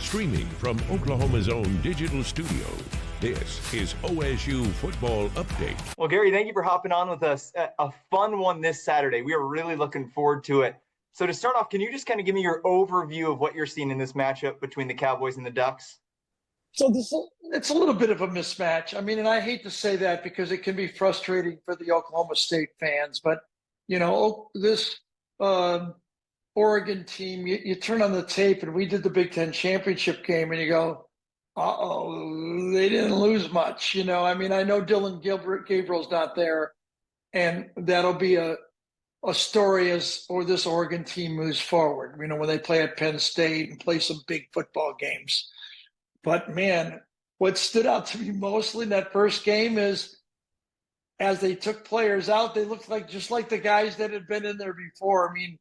Streaming from Oklahoma's own digital studios, this is OSU Football Update. Well, Gary, thank you for hopping on with us. A fun one this Saturday. We are really looking forward to it. So to start off, can you just kind of give me your overview of what you're seeing in this matchup between the Cowboys and the Ducks? So it's a little bit of a mismatch. I mean, and I hate to say that because it can be frustrating for the Oklahoma State fans. But, you know, this Oregon team, you turn on the tape, and we did the Big Ten championship game, and you go, uh-oh, they didn't lose much. You know, I mean, I know Dylan Gabriel's not there, and that'll be a story as this Oregon team moves forward, you know, when they play at Penn State and play some big football games. But, man, what stood out to me mostly in that first game is as they took players out, they looked like just like the guys that had been in there before. I mean,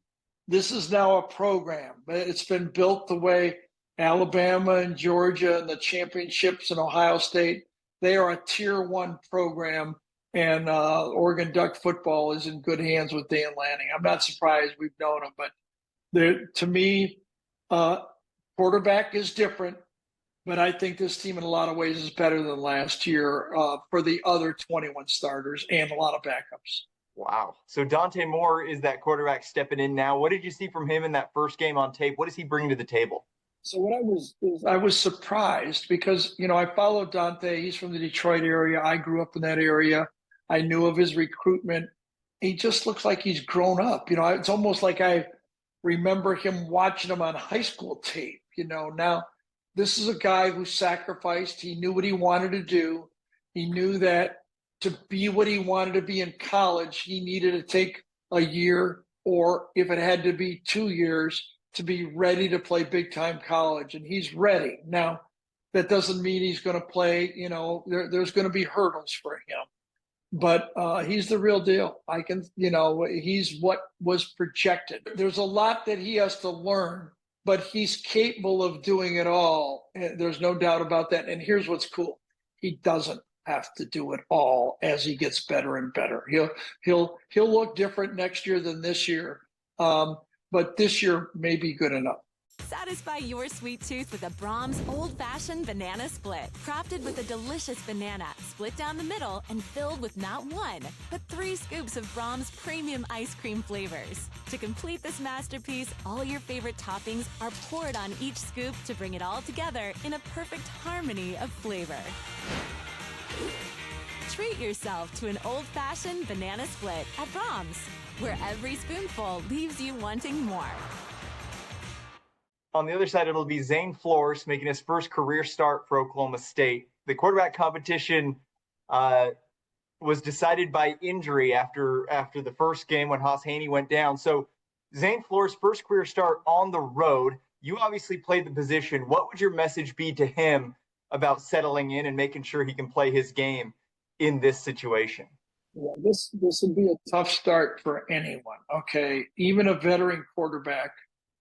this is now a program. It's been built the way Alabama and Georgia and the championships in Ohio State, they are a tier one program. And Oregon Duck football is in good hands with Dan Lanning. I'm not surprised, we've known him, but to me, quarterback is different. But I think this team in a lot of ways is better than last year for the other 21 starters and a lot of backups. Wow. So Dante Moore is that quarterback stepping in now. What did you see from him in that first game on tape? What does he bring to the table? So what I was surprised because, you know, I followed Dante. He's from the Detroit area. I grew up in that area. I knew of his recruitment. He just looks like he's grown up. You know, it's almost like I remember him watching him on high school tape. You know, now this is a guy who sacrificed. He knew what he wanted to do. He knew that to be what he wanted to be in college, he needed to take a year, or if it had to be 2 years, to be ready to play big time college. And he's ready. Now, that doesn't mean he's going to play, you know, there's going to be hurdles for him. But he's the real deal. He's what was projected. There's a lot that he has to learn, but he's capable of doing it all. There's no doubt about that. And here's what's cool. He doesn't have to do it all as he gets better and better. He'll look different next year than this year. But this year may be good enough. Satisfy your sweet tooth with a Brahms old-fashioned banana split. Crafted with a delicious banana, split down the middle and filled with not one, but 3 scoops of Brahms premium ice cream flavors. To complete this masterpiece, all your favorite toppings are poured on each scoop to bring it all together in a perfect harmony of flavor. Treat yourself to an old-fashioned banana split at Brahms, where every spoonful leaves you wanting more. On the other side, it'll be Zane Flores making his first career start for Oklahoma State. The quarterback competition was decided by injury after the first game when Haas Haney went down. So Zane Flores' first career start on the road. You obviously played the position. What would your message be to him about settling in and making sure he can play his game in this situation? Yeah, this would be a tough start for anyone, okay? Even a veteran quarterback.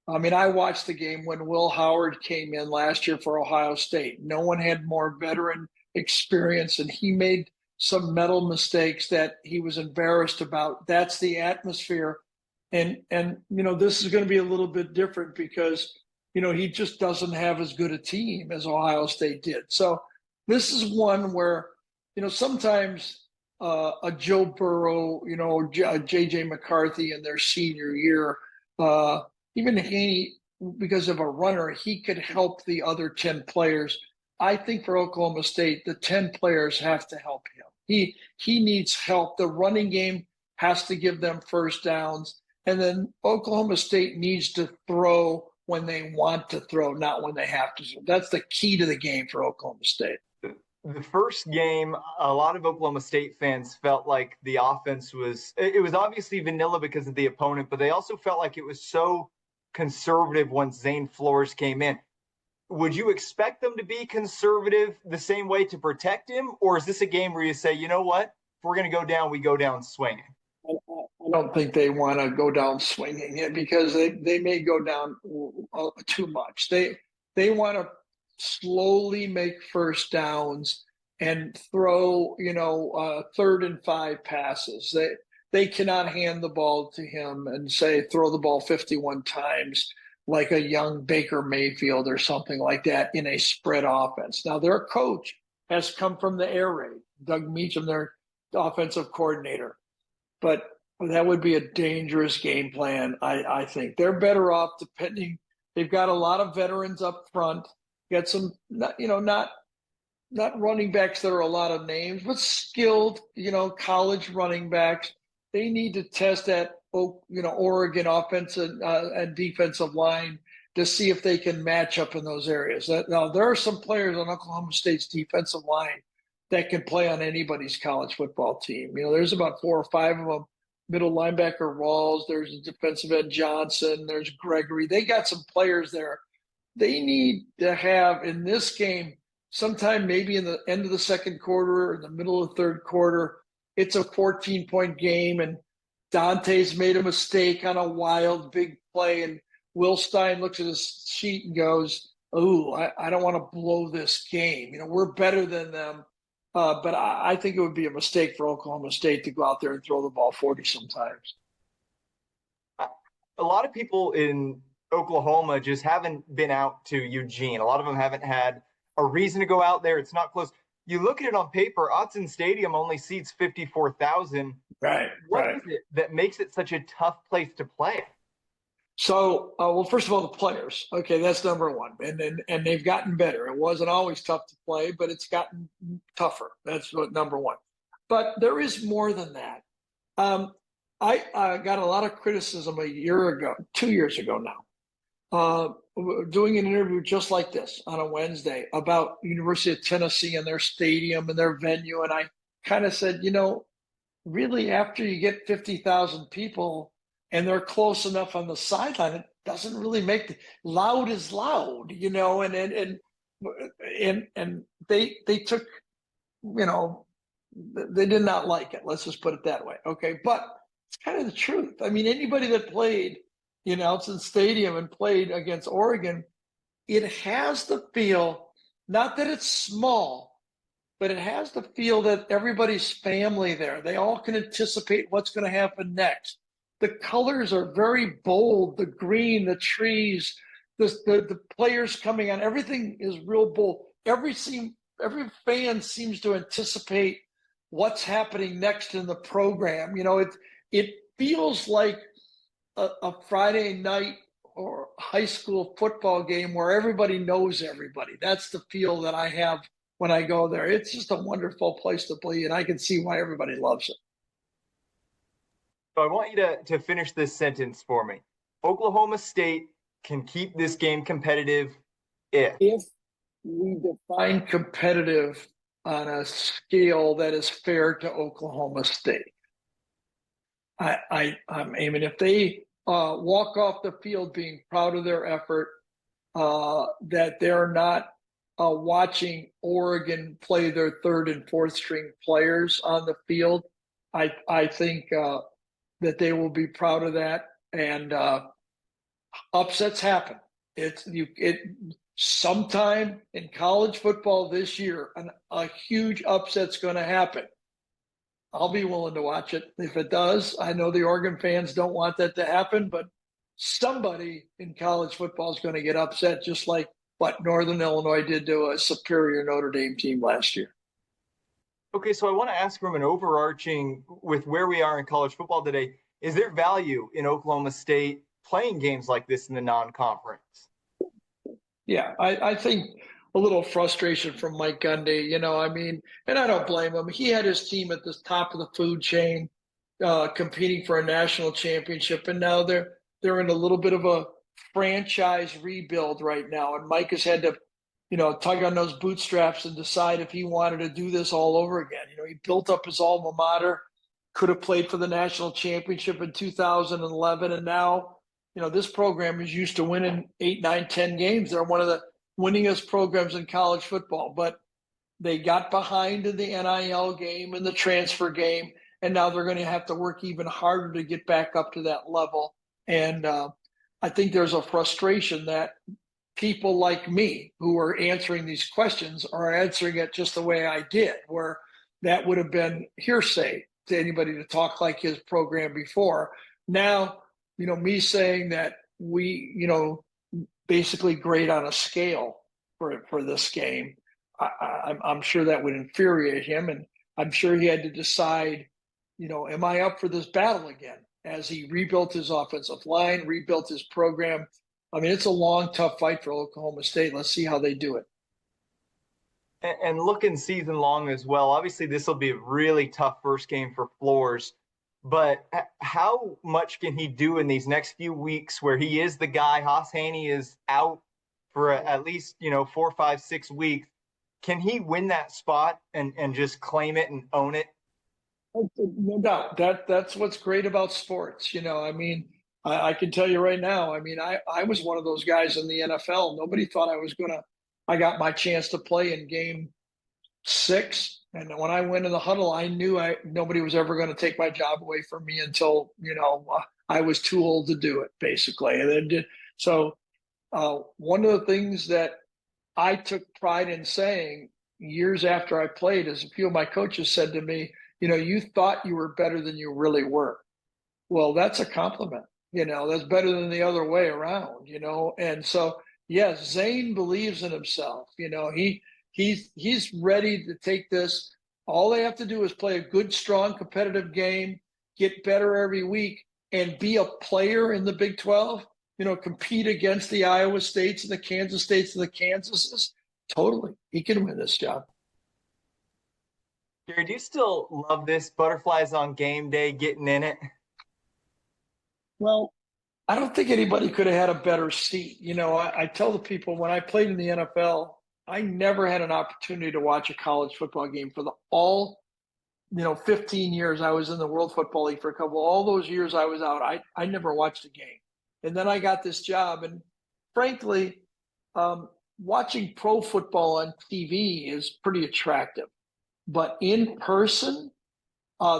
I mean, I watched the game when Will Howard came in last year for Ohio State. No one had more veteran experience, and he made some mental mistakes that he was embarrassed about. That's the atmosphere. And you know, this is going to be a little bit different because, you know, he just doesn't have as good a team as Ohio State did. So this is one where, you know, sometimes a Joe Burrow, you know, J.J. McCarthy in their senior year, even he, because of a runner, he could help the other 10 players. I think for Oklahoma State, the 10 players have to help him. He needs help. The running game has to give them first downs. And then Oklahoma State needs to throw when they want to throw, not when they have to. That's the key to the game for Oklahoma State. The first game, a lot of Oklahoma State fans felt like the offense was obviously vanilla because of the opponent, but they also felt like it was so conservative once Zane Flores came in. Would you expect them to be conservative the same way to protect him? Or is this a game where you say, you know what, if we're going to go down, we go down swinging? I don't think they want to go down swinging it because they may go down too much. They want to slowly make first downs and throw, you know, 3rd and 5 passes. They cannot hand the ball to him and say, throw the ball 51 times. like a young Baker Mayfield or something like that in a spread offense. Now, their coach has come from the air raid, Doug Meacham, their offensive coordinator. But that would be a dangerous game plan, I think. They're better off depending. They've got a lot of veterans up front. Got some, not running backs that are a lot of names, but skilled, college running backs. They need to test that, Oregon offensive and defensive line to see if they can match up in those areas. Now, there are some players on Oklahoma State's defensive line that can play on anybody's college football team. There's about 4 or 5 of them. Middle linebacker Rawls, there's a defensive end Johnson, there's Gregory. They got some players there. They need to have in this game, sometime maybe in the end of the second quarter or in the middle of the third quarter, it's a 14-point game, and Dante's made a mistake on a wild big play, and Will Stein looks at his sheet and goes, "Oh, I don't want to blow this game. We're better than them." But I think it would be a mistake for Oklahoma State to go out there and throw the ball 40 sometimes. A lot of people in Oklahoma just haven't been out to Eugene. A lot of them haven't had a reason to go out there. It's not close. You look at it on paper, Autzen Stadium only seats 54,000. Right. What is it that makes it such a tough place to play? So, well, first of all, the players. Okay, that's number one. And they've gotten better. It wasn't always tough to play, but it's gotten tougher. That's number one. But there is more than that. I got a lot of criticism 2 years ago now, doing an interview just like this on a Wednesday about University of Tennessee and their stadium and their venue. And I kind of said, really, after you get 50,000 people, and they're close enough on the sideline, it doesn't really make loud is loud, and they took, they did not like it. Let's just put it that way. Okay. But it's kind of the truth. I mean, anybody that played in Autzen Stadium and played against Oregon, it has the feel, not that it's small, but it has the feel that everybody's family there. They all can anticipate what's going to happen next. The colors are very bold, the green, the trees, the players coming on, everything is real bold. Every fan seems to anticipate what's happening next in the program. It feels like a Friday night or high school football game where everybody knows everybody. That's the feel that I have when I go there. It's just a wonderful place to be, and I can see why everybody loves it. So I want you to finish this sentence for me. Oklahoma State can keep this game competitive if we define competitive on a scale that is fair to Oklahoma State. I'm aiming if they walk off the field being proud of their effort, that they're not watching Oregon play their third and fourth string players on the field. I think that they will be proud of that, and upsets happen. Sometime in college football this year, a huge upset's going to happen. I'll be willing to watch it if it does. I know the Oregon fans don't want that to happen, but somebody in college football is going to get upset, just like what Northern Illinois did to a superior Notre Dame team last year. Okay, so I want to ask from an overarching, with where we are in college football today, is there value in Oklahoma State playing games like this in the non-conference? Yeah, I think a little frustration from Mike Gundy, and I don't blame him. He had his team at the top of the food chain, competing for a national championship, and now they're in a little bit of a franchise rebuild right now, and Mike has had to tug on those bootstraps and decide if he wanted to do this all over again. He built up his alma mater, could have played for the national championship in 2011. And now, this program is used to winning 8, 9, 10 games. They're one of the winningest programs in college football, but they got behind in the NIL game and the transfer game. And now they're going to have to work even harder to get back up to that level. And I think there's a frustration that people like me who are answering these questions are answering it just the way I did, where that would have been hearsay to anybody to talk like his program before. Now, me saying that we, basically grade on a scale for this game. I'm sure that would infuriate him, and I'm sure he had to decide, am I up for this battle again? As he rebuilt his offensive line, rebuilt his program. I mean, it's a long, tough fight for Oklahoma State. Let's see how they do it. And looking season long as well, obviously this will be a really tough first game for Flores, but how much can he do in these next few weeks where he is the guy? Haas Haney is out for at least 4, 5, 6 weeks. Can he win that spot and just claim it and own it? No doubt. That's what's great about sports. I can tell you right now, I was one of those guys in the NFL. Nobody thought I got my chance to play in game 6. And when I went in the huddle, I knew nobody was ever going to take my job away from me until, I was too old to do it, basically. And then one of the things that I took pride in saying years after I played is a few of my coaches said to me, you thought you were better than you really were. Well, that's a compliment. That's better than the other way around, And so, yes, Zane believes in himself. He's ready to take this. All they have to do is play a good, strong, competitive game, get better every week, and be a player in the Big 12. Compete against the Iowa States and the Kansas States and the Kansases. Totally, he can win this job. Gary, do you still love this butterflies on game day, getting in it? Well, I don't think anybody could have had a better seat. I tell the people when I played in the NFL, I never had an opportunity to watch a college football game for all 15 years I was in the World Football League for all those years I was out. I never watched a game. And then I got this job. And frankly, watching pro football on TV is pretty attractive. But in person,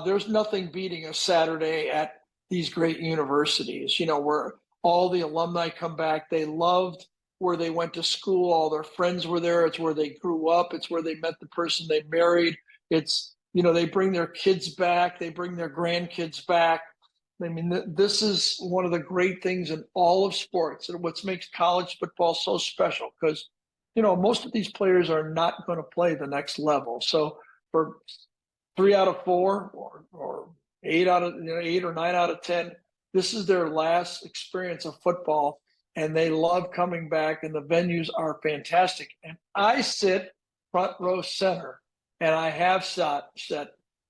there's nothing beating a Saturday at these great universities, where all the alumni come back. They loved where they went to school. All their friends were there. It's where they grew up. It's where they met the person they married. It's, they bring their kids back. They bring their grandkids back. This is one of the great things in all of sports and what makes college football so special because, most of these players are not going to play the next level. So for 3 out of 4 or 8 or 9 out of 10, this is their last experience of football, and they love coming back, and the venues are fantastic. And I sit front row center, and I have sat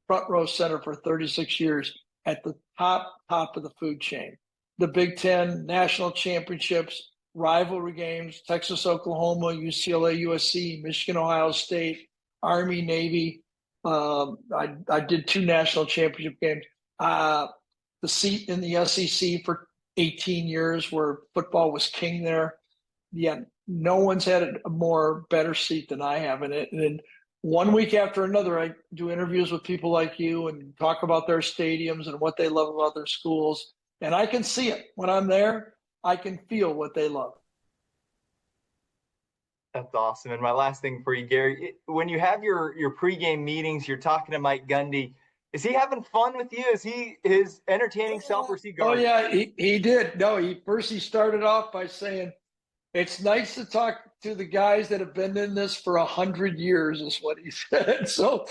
front row center for 36 years at the top of the food chain. The Big Ten, national championships, rivalry games, Texas, Oklahoma, UCLA, USC, Michigan, Ohio State, Army, Navy. I did 2 national championship games. The seat in the SEC for 18 years where football was king there. Yeah, no one's had a better seat than I have in it. And then one week after another, I do interviews with people like you and talk about their stadiums and what they love about their schools. And I can see it. When I'm there, I can feel what they love. That's awesome. And my last thing for you, Gary, when you have your pregame meetings, you're talking to Mike Gundy. Is he having fun with you? Is he his entertaining self, or is he guarding? Oh, yeah, he did. No, he started off by saying, it's nice to talk to the guys that have been in this for 100 years, is what he said. So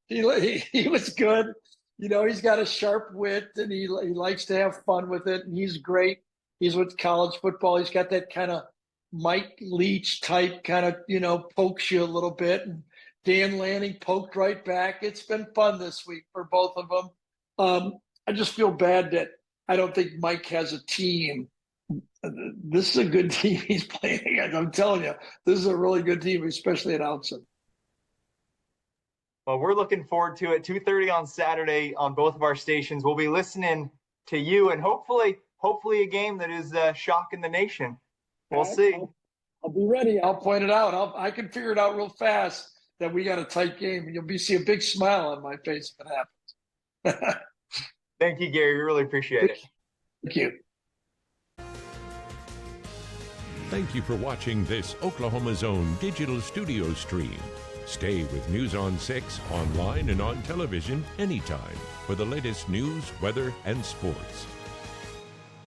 he was good. He's got a sharp wit, and he likes to have fun with it, and he's great. He's with college football. He's got that kind of Mike Leach type kind of, pokes you a little bit. And Dan Lanning poked right back. It's been fun this week for both of them. I just feel bad that I don't think Mike has a team. This is a good team he's playing against. I'm telling you, this is a really good team, especially at Outson. Well, we're looking forward to it. 2:30 on Saturday on both of our stations. We'll be listening to you, and hopefully a game that is shocking the nation. We'll see. I'll be ready. I'll point it out. I can figure it out real fast that we got a tight game. You'll see a big smile on my face if it happens. Thank you, Gary. We really appreciate it. Thank you. Thank you for watching this Oklahoma's Own digital studio stream. Stay with News on 6 online and on television anytime for the latest news, weather, and sports.